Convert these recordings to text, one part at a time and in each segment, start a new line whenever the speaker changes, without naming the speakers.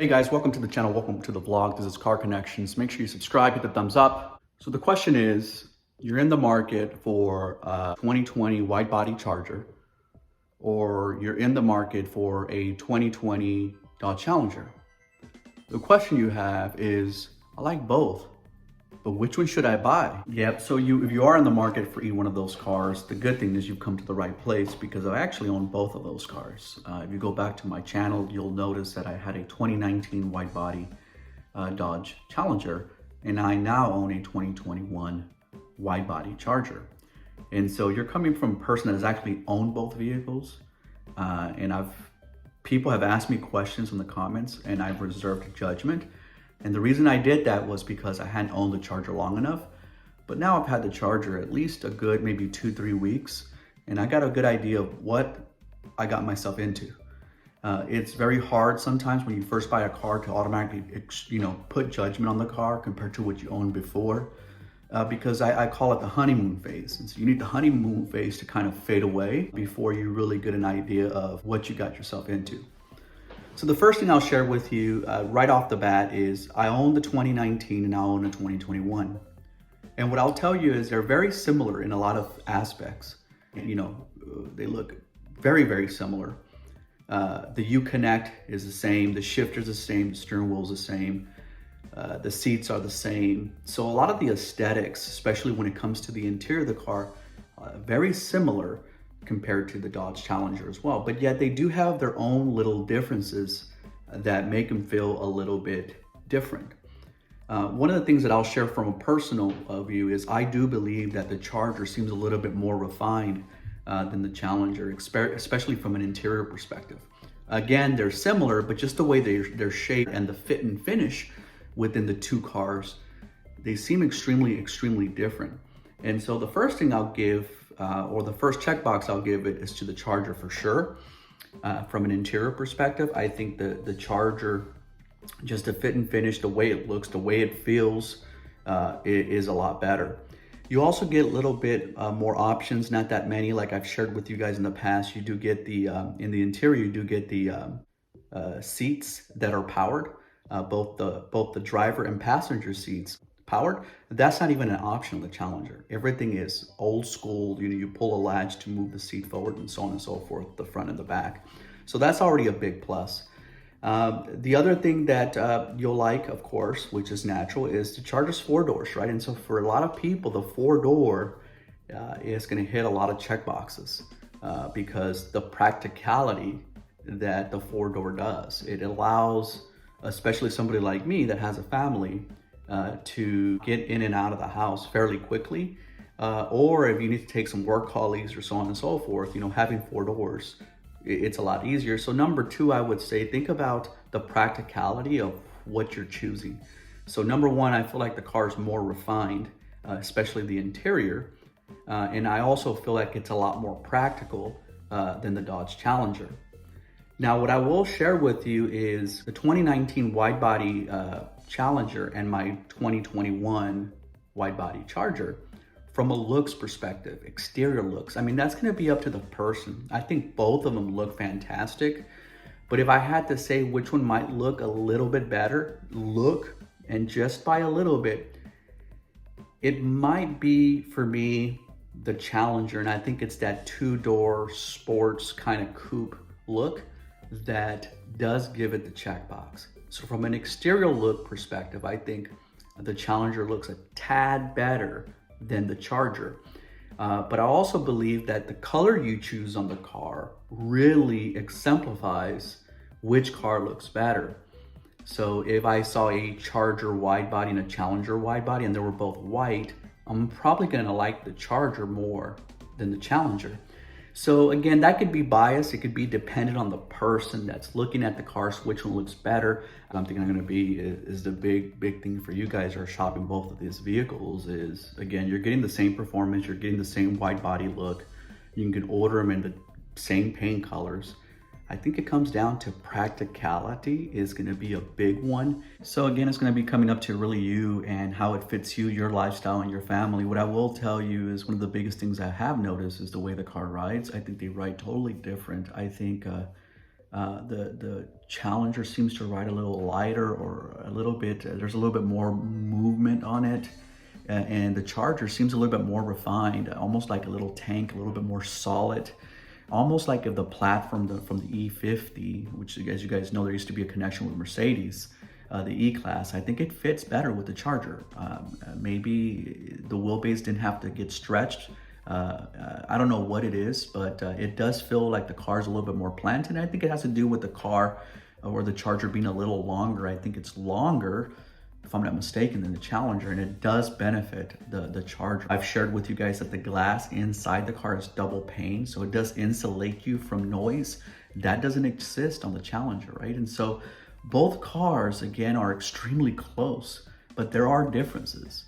Hey guys, welcome to the channel, welcome to the vlog. This is Car Connections. Make sure you subscribe, hit the thumbs up. So the question is, you're in the market for a 2020 wide body Charger, or you're in the market for a 2020 Dodge Challenger. The question you have is, I like both, but which one should I buy? Yep, so if you are in the market for either one of those cars, the good thing is you've come to the right place because I actually own both of those cars. If you go back to my channel, you'll notice that I had a 2019 wide body Dodge Challenger, and I now own a 2021 wide body Charger. And so you're coming from a person that has actually owned both vehicles, and people have asked me questions in the comments, and I've reserved judgment. And the reason I did that was because I hadn't owned the Charger long enough. But now I've had the Charger at least a good maybe 2-3 weeks, and I got a good idea of what I got myself into. It's very hard sometimes when you first buy a car to automatically, put judgment on the car compared to what you owned before, because I call it the honeymoon phase. And so you need the honeymoon phase to kind of fade away before you really get an idea of what you got yourself into. So the first thing I'll share with you right off the bat is I own the 2019 and I own the 2021. And what I'll tell you is they're very similar in a lot of aspects. They look very, very similar. The Uconnect is the same, the shifter's the same, the steering wheel's the same, the seats are the same. So a lot of the aesthetics, especially when it comes to the interior of the car, very similar compared to the Dodge Challenger as well. But yet they do have their own little differences that make them feel a little bit different. One of the things that I'll share from a personal view is I do believe that the Charger seems a little bit more refined than the Challenger, especially from an interior perspective. Again, they're similar, but just the way they're shaped and the fit and finish within the two cars, they seem extremely, extremely different. And so the first thing I'll give, or the first checkbox I'll give it, is to the Charger for sure. From an interior perspective, I think the Charger, just the fit and finish, the way it looks, the way it feels, it is a lot better. You also get a little bit more options, not that many, like I've shared with you guys in the past. You do get the, in the interior, you do get the seats that are powered, both the driver and passenger seats powered. That's not even an option on the Challenger. Everything is old school. You pull a latch to move the seat forward and so on and so forth, the front and the back. So that's already a big plus. The other thing that you'll like, of course, which is natural, is the Charger's 4 doors, right? And so for a lot of people, the 4-door is going to hit a lot of check boxes because the practicality that the 4-door does. It allows, especially somebody like me that has a family, to get in and out of the house fairly quickly, or if you need to take some work colleagues or so on and so forth, having 4 doors, it's a lot easier. So number 2, I would say, think about the practicality of what you're choosing. So number 1, I feel like the car is more refined, especially the interior, and I also feel like it's a lot more practical than the Dodge Challenger. Now, what I will share with you is the 2019 wide body Challenger and my 2021 wide body Charger. From a looks perspective, exterior looks, I mean, that's going to be up to the person. I think both of them look fantastic, but if I had to say which one might look a little bit better, and just by a little bit, it might be, for me, the Challenger. And I think it's that 2-door sports kind of coupe look that does give it the checkbox. So from an exterior look perspective, I think the Challenger looks a tad better than the Charger. But I also believe that the color you choose on the car really exemplifies which car looks better. So if I saw a Charger wide body and a Challenger wide body and they were both white, I'm probably gonna like the Charger more than the Challenger. So again, that could be biased. It could be dependent on the person that's looking at the cars, which one looks better. I'm thinking going to be is the big thing for you guys who are shopping both of these vehicles is, again, you're getting the same performance, you're getting the same wide body look. You can order them in the same paint colors. I think it comes down to practicality is going to be a big one. So again, it's going to be coming up to really you and how it fits you, your lifestyle, and your family. What I will tell you is one of the biggest things I have noticed is the way the car rides. I think they ride totally different. I think The Challenger seems to ride a little lighter, or a little bit, there's a little bit more movement on it. And the Charger seems a little bit more refined, almost like a little tank, a little bit more solid. Almost like if the platform from the E50, which as you guys know, there used to be a connection with Mercedes, the E-Class, I think it fits better with the Charger. Maybe the wheelbase didn't have to get stretched. I don't know what it is, but it does feel like the car's a little bit more planted. And I think it has to do with the car or the Charger being a little longer. I think it's longer, if I'm not mistaken, than the Challenger, and it does benefit the Charger. I've shared with you guys that the glass inside the car is double pane, so it does insulate you from noise. That doesn't exist on the Challenger, right? And so both cars, again, are extremely close, but there are differences.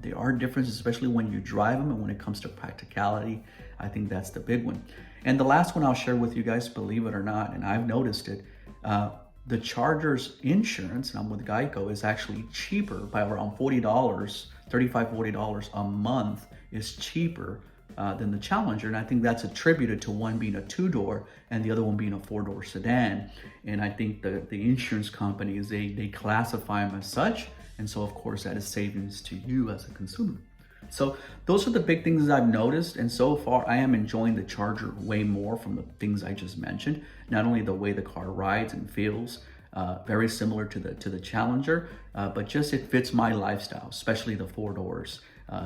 There are differences, especially when you drive them and when it comes to practicality. I think that's the big one. And the last one I'll share with you guys, believe it or not, and I've noticed it, the Charger's insurance, and I'm with Geico, is actually cheaper by around $40, $35, $40 a month is cheaper than the Challenger. And I think that's attributed to one being a two-door and the other one being a four-door sedan. And I think the insurance companies, they classify them as such. And so of course that is savings to you as a consumer. So those are the big things I've noticed, and so far I am enjoying the Charger way more from the things I just mentioned. Not only the way the car rides and feels, very similar to the Challenger, but just it fits my lifestyle, especially the four doors.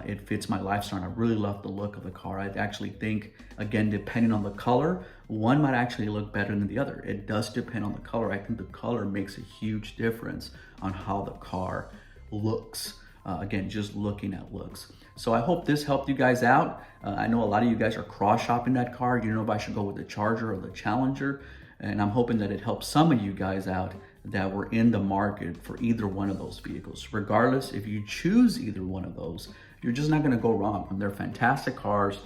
It fits my lifestyle, and I really love the look of the car. I actually think, again, depending on the color, one might actually look better than the other. It does depend on the color. I think the color makes a huge difference on how the car looks. Again, just looking at looks. So I hope this helped you guys out. I know a lot of you guys are cross-shopping that car. You know if I should go with the Charger or the Challenger. And I'm hoping that it helps some of you guys out that were in the market for either one of those vehicles. Regardless, if you choose either one of those, you're just not gonna go wrong. And they're fantastic cars.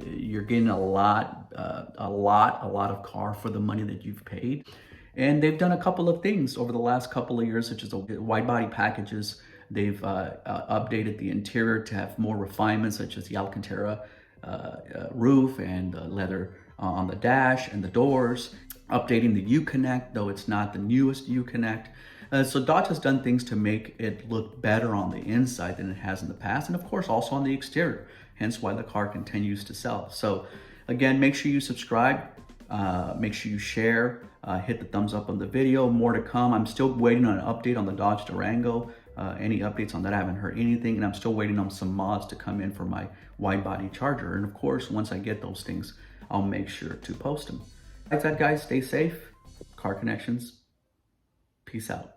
You're getting a lot of car for the money that you've paid. And they've done a couple of things over the last couple of years, such as the wide body packages. They've updated the interior to have more refinements, such as the Alcantara roof and leather on the dash and the doors. Updating the Uconnect, though it's not the newest Uconnect. So Dodge has done things to make it look better on the inside than it has in the past, and of course also on the exterior, hence why the car continues to sell. So again, make sure you subscribe, make sure you share, hit the thumbs up on the video. More to come. I'm still waiting on an update on the Dodge Durango. Any updates on that? I haven't heard anything, and I'm still waiting on some mods to come in for my wide body Charger. And of course, once I get those things, I'll make sure to post them. Like that, guys, stay safe. Car Connections. Peace out.